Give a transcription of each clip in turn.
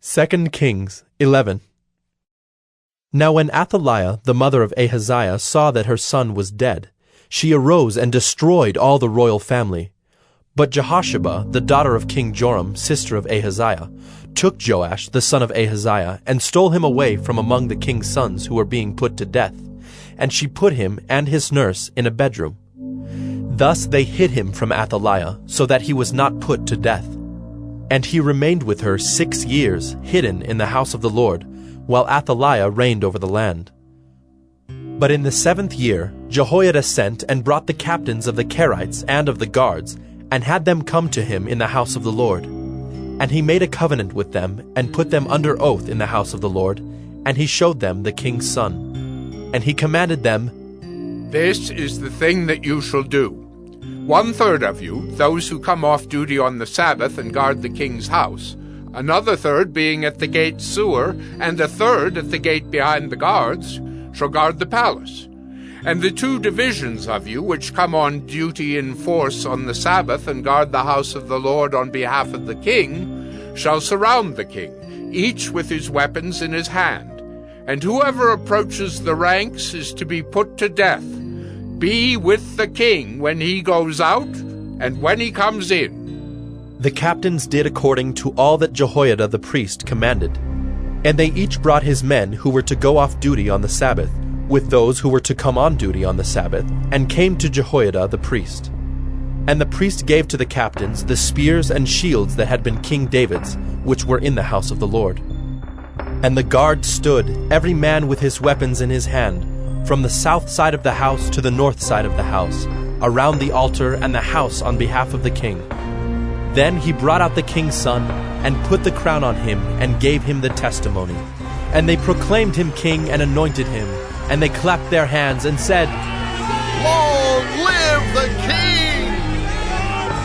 2 Kings 11. Now when Athaliah, the mother of Ahaziah, saw that her son was dead, she arose and destroyed all the royal family. But Jehosheba, the daughter of King Joram, sister of Ahaziah, took Joash, the son of Ahaziah, and stole him away from among the king's sons who were being put to death. And she put him and his nurse in a bedroom. Thus they hid him from Athaliah, so that he was not put to death. And he remained with her 6 years, hidden in the house of the Lord, while Athaliah reigned over the land. But in the 7th year Jehoiada sent and brought the captains of the Kerites and of the guards, and had them come to him in the house of the Lord. And he made a covenant with them, and put them under oath in the house of the Lord, and he showed them the king's son. And he commanded them, "This is the thing that you shall do. 1/3 of you, those who come off duty on the Sabbath and guard the king's house, another third being at the gate sewer, and a third at the gate behind the guards, shall guard the palace. And the 2 divisions of you which come on duty in force on the Sabbath and guard the house of the Lord on behalf of the king shall surround the king, each with his weapons in his hand. And whoever approaches the ranks is to be put to death. Be with the king when he goes out and when he comes in." The captains did according to all that Jehoiada the priest commanded. And they each brought his men who were to go off duty on the Sabbath, with those who were to come on duty on the Sabbath, and came to Jehoiada the priest. And the priest gave to the captains the spears and shields that had been King David's, which were in the house of the Lord. And the guard stood, every man with his weapons in his hand, from the south side of the house to the north side of the house, around the altar and the house on behalf of the king. Then he brought out the king's son, and put the crown on him, and gave him the testimony. And they proclaimed him king and anointed him, and they clapped their hands and said, "Long live the king!"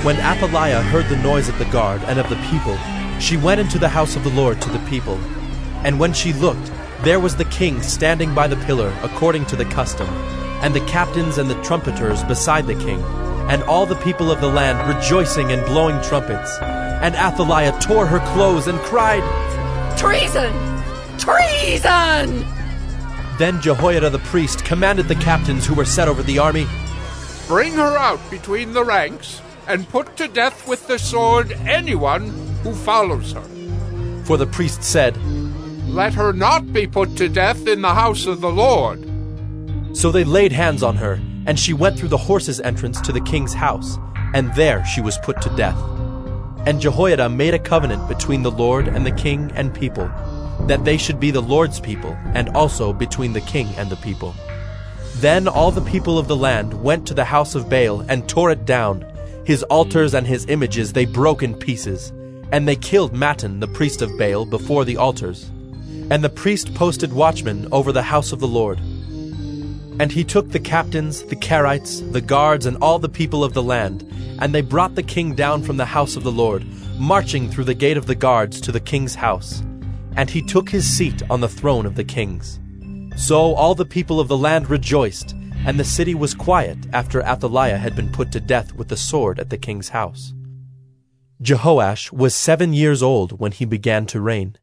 When Athaliah heard the noise of the guard and of the people, she went into the house of the Lord to the people. And when she looked, there was the king standing by the pillar according to the custom, and the captains and the trumpeters beside the king, and all the people of the land rejoicing and blowing trumpets. And Athaliah tore her clothes and cried, "Treason! Treason!" Then Jehoiada the priest commanded the captains who were set over the army, "Bring her out between the ranks, and put to death with the sword anyone who follows her." For the priest said, "Let her not be put to death in the house of the Lord." So they laid hands on her, and she went through the horses' entrance to the king's house, and there she was put to death. And Jehoiada made a covenant between the Lord and the king and people, that they should be the Lord's people, and also between the king and the people. Then all the people of the land went to the house of Baal and tore it down. His altars and his images they broke in pieces, and they killed Mattan the priest of Baal before the altars. And the priest posted watchmen over the house of the Lord. And he took the captains, the Kerites, the guards, and all the people of the land, and they brought the king down from the house of the Lord, marching through the gate of the guards to the king's house. And he took his seat on the throne of the kings. So all the people of the land rejoiced, and the city was quiet after Athaliah had been put to death with the sword at the king's house. Jehoash was 7 years old when he began to reign,